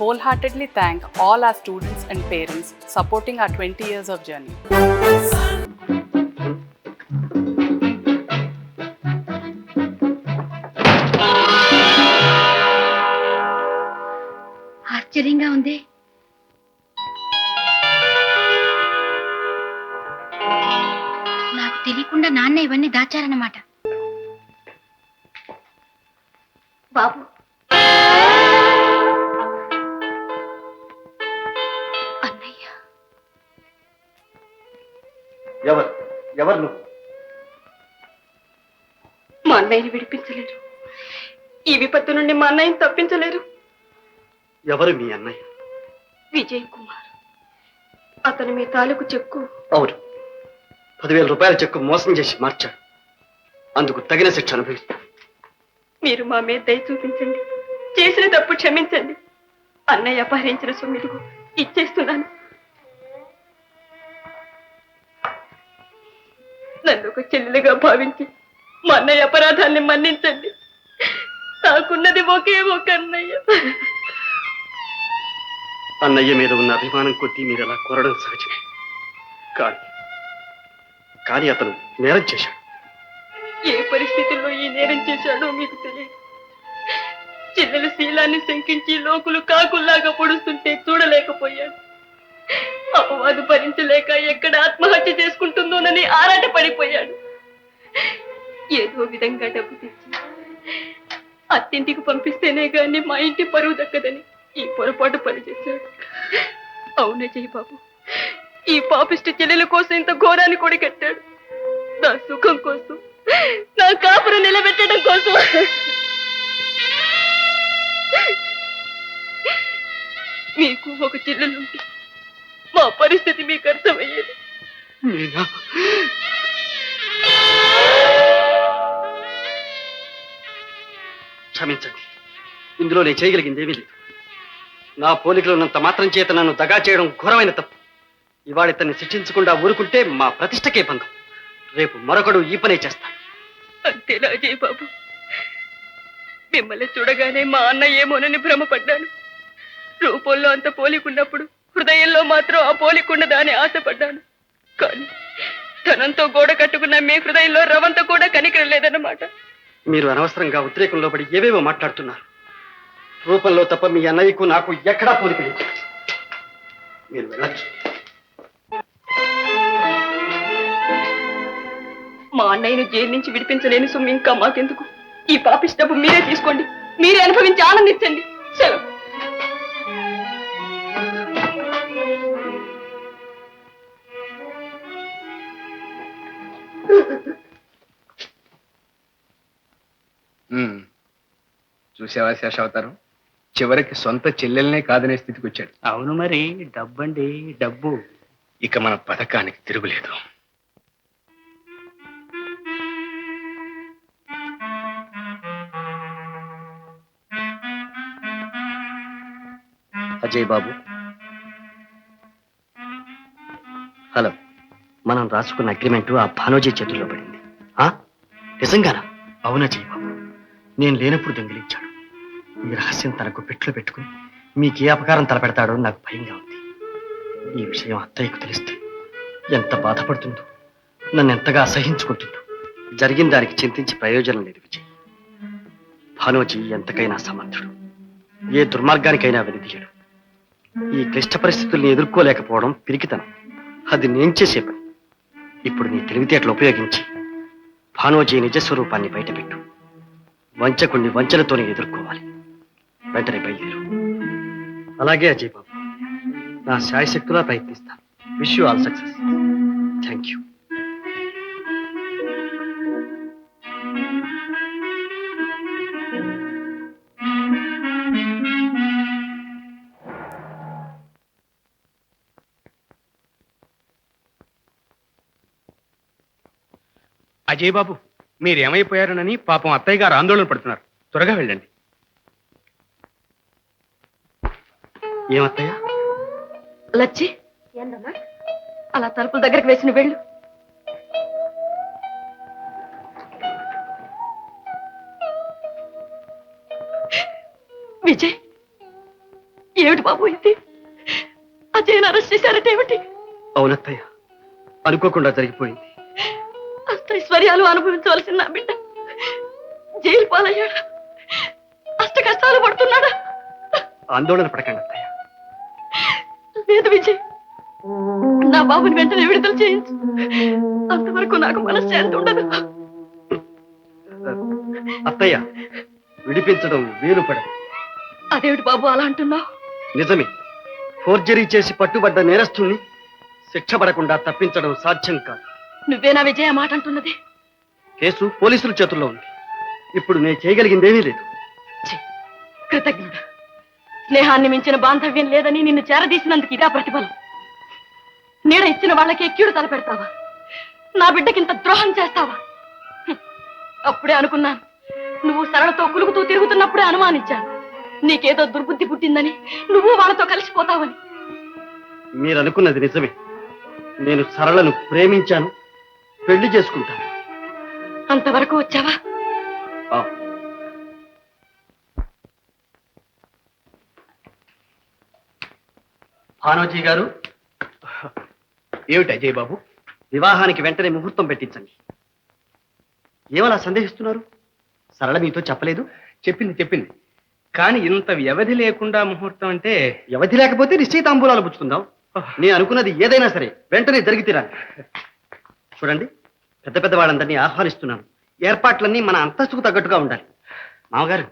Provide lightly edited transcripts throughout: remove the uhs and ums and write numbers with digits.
wholeheartedly thank all our students and parents supporting our 20 years of journey. ఆశ్చర్యంగా ఉంది. నాకు తెలియకుండా నాన్న ఇవన్నీ దాచారన్నమాట. బాబు, అన్నయ్య. ఎవరు నువ్వు? మా అన్నయ్యని విడిపించలేరు. ఈ విపత్తు నుండి మా అన్నయ్యని తప్పించలేరు. ఎవరు మీ అన్నయ్య? విజయ్ కుమార్. అతను మీ తాలూకు చెక్కు. అవును, 10,000 రూపాయల చెక్కు మోసం చేసి మార్చాడు. అందుకు తగిన శిక్ష అనుభవిస్తాను. మీరు మా మీద దయ చూపించండి. చేసిన తప్పు క్షమించండి. అన్నయ్య అపహరించిన సొమ్మిదిగు ఇచ్చేస్తున్నాను. నన్ను ఒక చెల్లెలుగా భావించి మా అన్నయ్య అపరాధాన్ని మన్నించండి. నాకున్నది ఒకే ఒక అన్నయ్య. అన్నయ్య మీద ఉన్న అభిమానం కొద్దీ మీరు అలా కోరడం సహజమే. కానీ అతను నేరం చేశాడు. ఏ పరిస్థితుల్లో ఈ నేరం చేశాడో మీకు తెలియదు. చెల్లెల శీలాన్ని శంకించి లోకులు కాకుల్లాగా పొడుస్తుంటే చూడలేకపోయాడు. అపవాదు భరించలేక ఎక్కడ ఆత్మహత్య చేసుకుంటుందోనని ఆరాట పడిపోయాడు. ఏదో విధంగా డబ్బు తెచ్చి అత్తింటికి పంపిస్తేనే గాని మా ఇంటి పరువు దక్కదని ఈ పొరపాటు పనిచేశాడు. అవునే జయబాబు, ఈ పాపిష్టి చెల్లెల కోసం ఇంత ఘోరాన్ని కొడికట్టాడు. నా సుఖం కోసం, నా కాపురం నిలబెట్టడం కోసం. మీకు ఒక చెల్లెలుంటే మా పరిస్థితి మీకు అర్థమయ్యేది. క్షమించండి, ఇందులో నేను చేయగలిగింది ఏమీ లేదు. నా పోలికలో ఉన్నంత మాత్రం చేత నన్ను దగా చేయడం ఘోరమైన తప్పు. ఇవాళ ఇతన్ని శిక్షించకుండా ఊరుకుంటే మా ప్రతిష్టకే భంగం. రేపు మరొకడు ఈ పనే చేస్తాను. అంతేనా జయబాబు? మిమ్మల్ని చూడగానే మా అన్న ఏమోనని భ్రమపడ్డాను. రూపంలో అంత పోలికున్నప్పుడు హృదయంలో మాత్రం ఆ పోలికున్నదా అని ఆశపడ్డాను. కానీ ధనంతో గోడ కట్టుకున్న మీ హృదయంలో రవంత కూడా కనికరం లేదన్నమాట. మీరు అనవసరంగా ఉద్రేకంలో పడి ఏవేవో మాట్లాడుతున్నారు. రూపంలో తప్ప మీ అన్నయ్యకు నాకు ఎక్కడా పోలిక లేదు. మీరు వెళ్ళచ్చు. మా అన్నయ్యను జైలు నుంచి విడిపించలేని సొమ్ము ఇంకా మాకెందుకు? ఈ పాపిష్టి డబ్బు మీరే తీసుకోండి. మీరే అనుభవించి ఆనందించండి. సెలవు. చూసావా శేషావతారం, చివరికి సొంత చెల్లెల్నే కాదనే స్థితికి వచ్చాడు. అవును మరి, డబ్బండి డబ్బు. ఇక మన పథకానికి తిరుగులేదు. అజయ్ బాబు, హలో. మనం రాసుకున్న అగ్రిమెంట్ ఆ భానోజీ చేతుల్లో పడింది. నిజంగానా? అవునా అజయ్ బాబు, నేను లేనప్పుడు దొంగిలించాడు. ఈ రహస్యం తనకు పెట్టులో పెట్టుకుని మీకే అపకారం తలపెడతాడో నాకు భయంగా ఉంది. ఈ విషయం అత్తయ్యకు తెలిస్తే ఎంత బాధపడుతుందో, నన్ను ఎంతగా అసహించుకుంటుందో. జరిగిన దానికి చింతించి ప్రయోజనం లేదు విజయ్. భానోజీ ఎంతకైనా సమర్థుడు, ఏ దుర్మార్గానికైనా వెనుదీయడు. ఈ క్లిష్ట పరిస్థితుల్ని ఎదుర్కోలేకపోవడం పిరికితనం. అది నేను చేసే పని. ఇప్పుడు నీ తెలివితేటలు ఉపయోగించి భానోజీ నిజస్వరూపాన్ని బయటపెట్టు. వంచకుణ్ణి వంచనతోనే ఎదుర్కోవాలి. వెంటనే బయలుదేరు. అలాగే అజయ్ బాబు, నా శాయశక్తులా ప్రయత్నిస్తాను. Wish you all success. Thank you. Ajay బాబు, మీరేమైపోయారనని పాపం అత్తయ్య గారు ఆందోళన పడుతున్నారు. త్వరగా వెళ్ళండి. ఏమత్తయ్యా? లచ్చి, అలా తలుపుల దగ్గరికి వేసిన వెళ్ళు. విజయ్, ఏమిటి బాబు ఇది? అజయ్ని అరెస్ట్ చేశారటేమిటి? అవునత్తయ్య, అనుకోకుండా జరిగిపోయింది. అష్టైశ్వర్యాలు అనుభవించవలసిన నా బిడ్డ జైలు పాలయ్యాడా? అష్ట కష్టాలు పడుతున్నాడా? ఆందోళన పడకండి అత్తయ్య. లేదు విజయ్, నా బాబుని వెంటనే విడుదల చేయించు. అంతవరకు నాకు మనశ్శాంతి ఉండదు. అత్తయ్య, విడిపించడం వీలు పడదు. అదేమిటి బాబు అలా అంటున్నావు? నిజమే, ఫోర్జరీ చేసి పట్టుబడ్డ నేరస్తుల్ని శిక్ష పడకుండా తప్పించడం సాధ్యం కాదు. నువ్వేనా విజయ్ ఆ మాట అంటున్నది? కేసు పోలీసుల చేతుల్లో ఉంది. ఇప్పుడు నేను చేయగలిగిందేమీ లేదు. ఛీ, కృతజ్ఞుడు. స్నేహాన్ని మించిన బాంధవ్యం లేదని నిన్ను చేరదీసినందుకు ఇదా ప్రతిఫలం? నీడ ఇచ్చిన వాళ్ళకి ఎక్కిడు తలపెడతావా? నా బిడ్డకింత ద్రోహం చేస్తావా? అప్పుడే అనుకున్నాను. నువ్వు సరళతో కులుకుతూ తిరుగుతున్నప్పుడే అనుమానించాను. నీకేదో దుర్బుద్ధి పుట్టిందని, నువ్వు వాళ్ళతో కలిసిపోతావని. మీరు అనుకున్నది నిజమే. నేను సరళను ప్రేమించాను, పెళ్లి చేసుకుంటాను. అంతవరకు వచ్చావా? ఆ. భానోజీ గారు, ఏమిటి అజయ్ బాబు? వివాహానికి వెంటనే ముహూర్తం పెట్టించండి. ఏమలా సందేహిస్తున్నారు? సరళ మీతో చెప్పలేదు? చెప్పింది. కానీ ఇంత వ్యవధి లేకుండా ముహూర్తం అంటే వ్యవధి లేకపోతే నిశ్చయితాంబూలాలు పుచ్చుకుందాం. నేను అనుకున్నది ఏదైనా సరే వెంటనే జరిగి తీరాలి. చూడండి, పెద్ద పెద్ద వాళ్ళందరినీ ఆహ్వానిస్తున్నాను. ఏర్పాట్లన్నీ మన అంతస్తుకు తగ్గట్టుగా ఉండాలి. మామగారు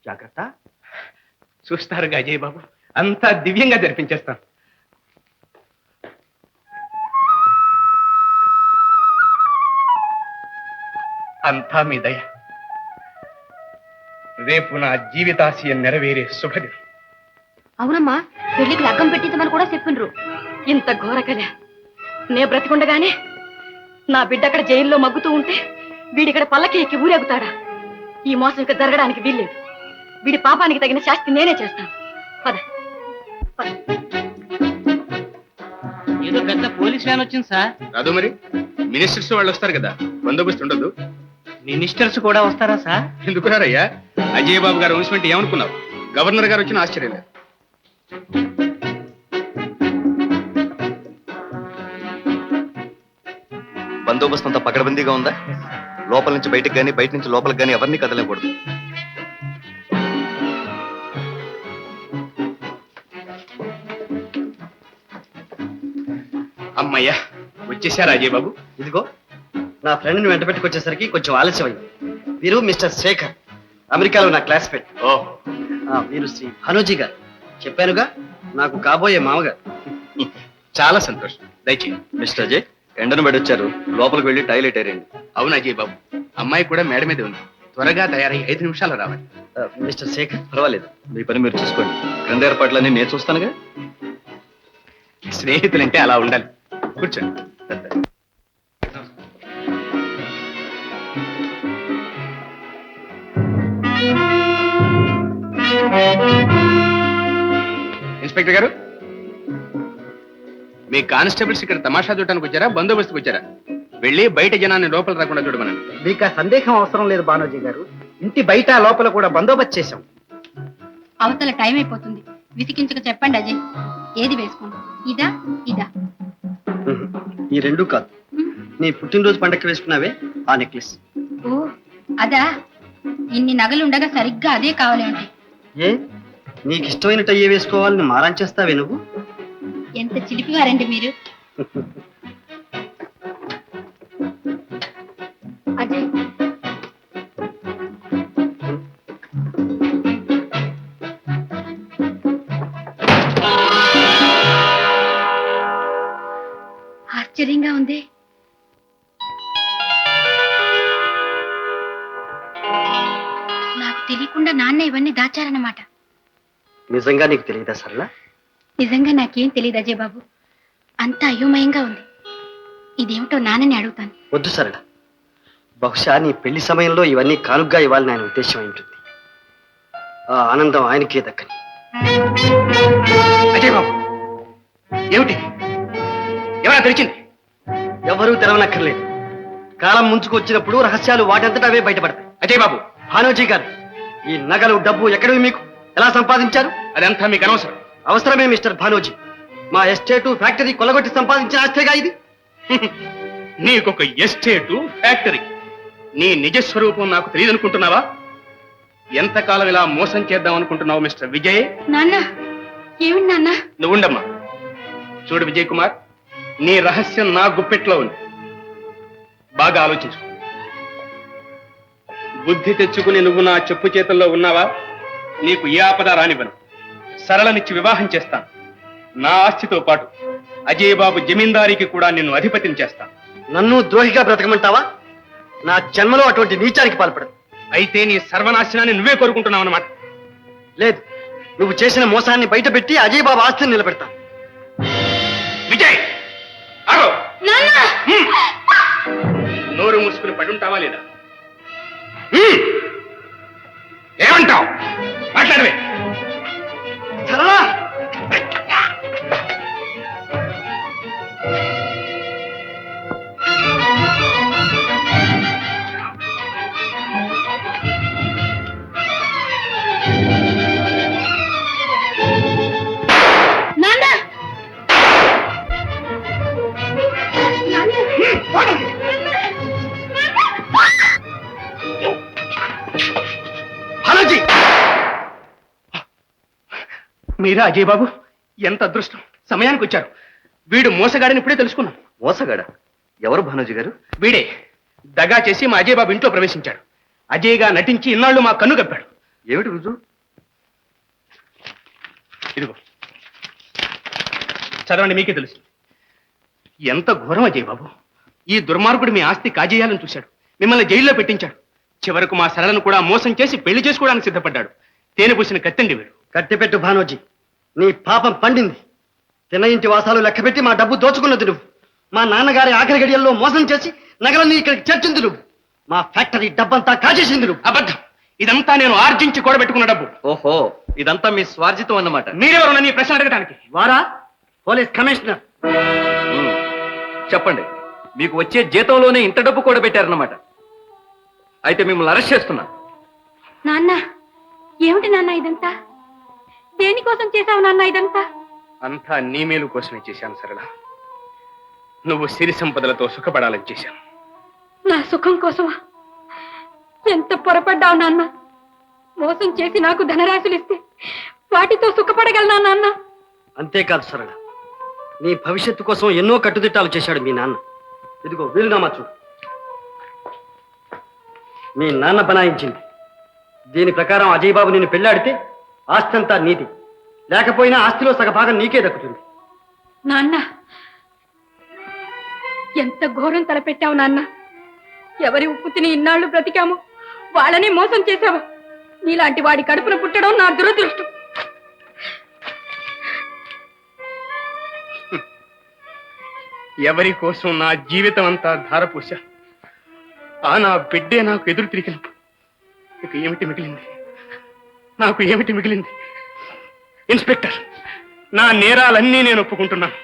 జాగ్రత్త. చూస్తారుగా అజయ్ బాబు, అంతా దివ్యంగా జరిపించేస్తాను. అంతా మీ దయ. రేపు నా జీవితాశయం నెరవేరే శుభదినం. అవునమ్మా, పెళ్లికి లగ్గం పెట్టించమని కూడా చెప్పిండ్రు. ఇంత ఘోరకలే. నే బ్రతికుండగానే నా బిడ్డ అక్కడ జైల్లో మగ్గుతూ ఉంటే వీడిక్కడ పల్లకి ఎక్కి ఊరేగుతాడా? ఈ మోసం ఇక జరగడానికి వీల్లేదు. వీడి పాపానికి తగిన శాస్తి నేనే చేస్తాను. పద పద. ఏదో పెద్ద పోలీస్ వ్యాన్ వచ్చింది సార్. రాదు మరి, మినిస్టర్స్ వాళ్ళు వస్తారు కదా, బందోబస్తు ఉండదు. మినిస్టర్స్ కూడా వస్తారా సార్? ఎందుకు రారయ్యా? అజయ్ బాబు గారు వంశం అంటే ఏమనుకున్నావు? గవర్నర్ గారు వచ్చిన ఆశ్చర్యం లేదు. బందోబస్తు అంతా పకడ్బందీగా ఉందా? లోపల నుంచి బయటకు కానీ బయట నుంచి లోపలికి కానీ ఎవరిని కదలకూడదు. అమ్మయ్యా, వచ్చేసారా అజయ్ బాబు? ఇదిగో, నా ఫ్రెండ్ని వెంట పెట్టుకొచ్చేసరికి కొంచెం ఆలస్యమైంది. వీరు మిస్టర్ శేఖర్, అమెరికాలో నా క్లాస్మేట్. ఓహో, వీరు శ్రీ భానోజీ గారు. చెప్పానుగా, నాకు కాబోయే మామగారు. చాలా సంతోషం. దయచేయండి. మిస్టర్ అజయ్, ఎండను బెడొచ్చారు, లోపలికి వెళ్ళి టాయిలెట్ అయ్యండి. అవును అజయ్ బాబు, అమ్మాయి కూడా మేడ మీద ఉంది. త్వరగా తయారై 5 నిమిషాలు రావాలి. మిస్టర్ శేఖర్, పర్వాలేదు, మీ పని మీరు చూసుకోండి. క్రింద ఏర్పాట్లన్నీ నేను చూస్తానుగా. స్నేహితులంటే అలా ఉండాలి. కూర్చోండి. ఇన్స్పెక్టర్ గారు, మీ కానిస్టేబుల్స్ ఇక్కడ తమాషా చూడటానికి వచ్చారా, బందోబస్తుకు వచ్చారా? వెళ్ళి బయట జనాన్ని లోపల రాకుండా చూడమనండి. మీకు ఆ సందేహం అవసరం లేదు భానోజీ గారు. ఇంటి బయట లోపల కూడా బందోబస్తు చేశాం. అవతల టైం అయిపోతుంది. విసికించక చెప్పండి అజయ్. ఏది వేసుకోండి? ఇదా ఇదా? ఈ రెండు కాదు, నీ పుట్టినరోజు పండగకి వేసుకున్నావే ఆ నెక్లెస్. ఓ అదా? ఇన్ని నగలుండగా సరిగ్గా అదే కావాలి అంటే ఏ, నీకు ఇష్టమైనట్టు అయ్యే వేసుకోవాలని మారం చేస్తావే నువ్వు? ఎంత చిలిపివారండి మీరు. అజయ్, ఆశ్చర్యంగా ఉంది. నాకు తెలియకుండా నాన్న ఇవన్నీ దాచారన్నమాట. నిజంగా నీకు తెలియదా సరళ? నిజంగా నాకేం తెలియదు అజయ్ బాబు. అంతా అయోమయంగా ఉంది. ఇదేమిటో నాన్నని అడుగుతాను. వద్దు సరళ, బహుశా నీ పెళ్లి సమయంలో ఇవన్నీ కానుగ్గా ఇవ్వాలని ఆయన ఉద్దేశం అయి ఉంటుంది. ఆ ఆనందం ఆయనకే దక్కని. అజయ్ బాబు, ఏమిటి? ఎవరా తెరిచింది? ఎవరూ తెరవనక్కర్లేదు. కాలం ముంచుకు వచ్చినప్పుడు రహస్యాలు వాటంతటా అవే బయటపడతాయి. అజయ్ బాబు, భానోజీ గారు, ఈ నగలు డబ్బు ఎక్కడివి? మీకు ఎలా సంపాదించారు? అదంతా మీకు అనవసరం. అవసరమే మిస్టర్ భానోజీ. మా ఎస్టేటు ఫ్యాక్టరీ కొలగొట్టి సంపాదించిన ఆస్తేగా ఇది. నీకొక ఎస్టేటు ఫ్యాక్టరీ, నీ నిజస్వరూపం నాకు తెలియదనుకుంటున్నావా? ఎంతకాలం ఇలా మోసం చేద్దాం అనుకుంటున్నావు మిస్టర్ విజయ్? నాన్న, ఏమిటి నాన్న? నువ్వుండమ్మా. చూడు విజయ్ కుమార్, నీ రహస్యం నా గుప్పెట్లో ఉంది. బాగా ఆలోచించు. బుద్ధి తెచ్చుకుని నువ్వు నా చెప్పు చేతుల్లో ఉన్నావా, నీకు ఏ ఆపద రానివ్వను. సరళనిచ్చి వివాహం చేస్తాను. నా ఆస్తితో పాటు అజయ్ బాబు జమీందారికి కూడా నిన్ను అధిపతిని చేస్తాను. నన్ను ద్రోహిగా బ్రతకమంటావా? నా జన్మలో అటువంటి నీచానికి పాల్పడదు. అయితే నీ సర్వనాశనాన్ని నువ్వే కోరుకుంటున్నావు అన్నమాట. లేదు, నువ్వు చేసిన మోసాన్ని బయటపెట్టి అజయ్ బాబు ఆస్తిని నిలబెడతాను. విజయ్, ఆగో. నోరు మూసుకుని పడుంటావా లేదా? ఏమంటావు? మాట్లాడవే. సరళా, భానోజీ, మీరా అజయ్ బాబు? ఎంత అదృష్టం, సమయానికి వచ్చారు. వీడు మోసగాడని ఇప్పుడే తెలుసుకున్నాం. మోసగాడ? ఎవరు భానోజీ గారు? వీడే దగా చేసి మా అజయ్ బాబు ఇంట్లో ప్రవేశించాడు. అజయ్గా నటించి ఇన్నాళ్ళు మా కన్ను కప్పాడు. ఏమిటి రుజువు? ఇదిగో చదవండి, మీకే తెలుసు. ఎంత ఘోరం అజయ్ బాబు! ఈ దుర్మార్గుడు మీ ఆస్తి కాజేయాలని చూశాడు, మిమ్మల్ని జైల్లో పెట్టించాడు. చివరకు మా సరళను కూడా మోసం చేసి పెళ్లి చేసుకోవడానికి సిద్ధపడ్డాడు. తేనె పూసిన కత్తండి వీడు. కట్టిపెట్టు భానోజీ, నీ పాపం పండింది. తిన ఇంటి వాసాలు లెక్కపెట్టి మా డబ్బు దోచుకున్నది నువ్వు. మా నాన్నగారి ఆఖరి గడియల్లో మోసం చేసి నగలన్నీ ఇక్కడికి చేర్చింది నువ్వు. మా ఫ్యాక్టరీ డబ్బంతా కాజేసింది నువ్వు. అబద్ధం! ఇదంతా నేను ఆర్జించి కూడబెట్టుకున్న డబ్బు. ఓహో, ఇదంతా మీ స్వార్జితం అన్నమాట. మీరెవరు నన్ను ఈ ప్రశ్న అడగడానికి? వారా పోలీస్ కమిషనర్. చెప్పండి, మీకు వచ్చే జీతంలోనే ఇంత డబ్బు కూడా పెట్టారన్నమాట. అయితే మిమ్మల్ని అరెస్ట్ చేస్తున్నా. నాన్న, ఏమిటి నాన్న ఇదంతా? దేనికోసం చేశావు నాన్న ఇదంతా? అంతా నీ మేలు కోసమే చేశాను సరళ. నువ్వు సిరి సంపదలతో సుఖపడాలని చేశాను. నా సుఖం కోసమా? ఎంత పొరపడ్డావు నాన్న. మోసం చేసి నాకు ధనరాశులు ఇస్తే వాటితో సుఖపడగలనా నాన్న? అంతేకాదు సరళ, నీ భవిష్యత్తు కోసం ఎన్నో కట్టుదిట్టాలు చేశాడు మీ నాన్న. ఇదిగో వీలునామా చూడు. మీ నాన్న బనాయించింది. దీని ప్రకారం అజయ్ బాబు నిన్ను పెళ్లాడితే ఆస్తి అంతా నీది, లేకపోయినా ఆస్తిలో సగభాగం నీకే దక్కుతుంది. నాన్న, ఎంత ఘోరం తలపెట్టావు నాన్న. ఎవరి ఉప్పు తిని ఇన్నాళ్ళు బ్రతికాము, వాళ్ళని మోసం చేశావు. నీలాంటి వాడి కడుపున పుట్టడం నా దురదృష్టం. ఎవరి కోసం నా జీవితం అంతా ధారపోశా. ఆ నా బిడ్డే నాకు ఎదురు తిరిగినప్పుడు ఇక ఏమిటి మిగిలింది? నాకు ఏమిటి మిగిలింది? ఇన్స్పెక్టర్, నా నేరాలన్నీ నేను ఒప్పుకుంటున్నాను.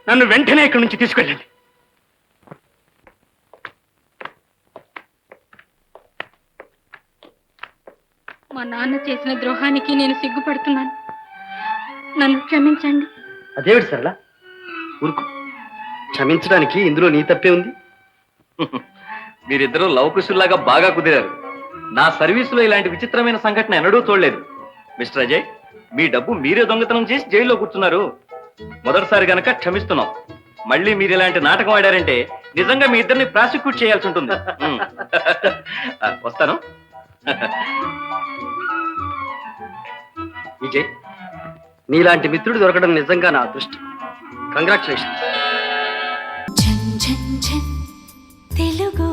నన్ను వెంటనే ఇక్కడి నుంచి తీసుకెళ్ళండి. మా నాన్న చేసిన ద్రోహానికి నేను సిగ్గుపడుతున్నాను. నన్ను క్షమించండి. అదేమిటి సరళ, ఊరుకు. క్షమించడానికి ఇందులో నీ తప్పే ఉంది. మీరిద్దరూ లవకుశుల్లాగా బాగా కుదిరారు. నా సర్వీసులో ఇలాంటి విచిత్రమైన సంఘటన ఎన్నడూ చూడలేదు. మిస్టర్ అజయ్, మీ డబ్బు మీరే దొంగతనం చేసి జైల్లో కూర్చున్నారు. మొదటిసారి గనక క్షమిస్తున్నాం. మళ్ళీ మీరు ఇలాంటి నాటకం ఆడారంటే నిజంగా మీ ఇద్దరిని ప్రాసిక్యూట్ చేయాల్సి ఉంటుంది. వస్తాను. విజయ్, నీలాంటి మిత్రుడు దొరకడం నిజంగా నా అదృష్టం. కంగ్రాచులేషన్. తెలుగు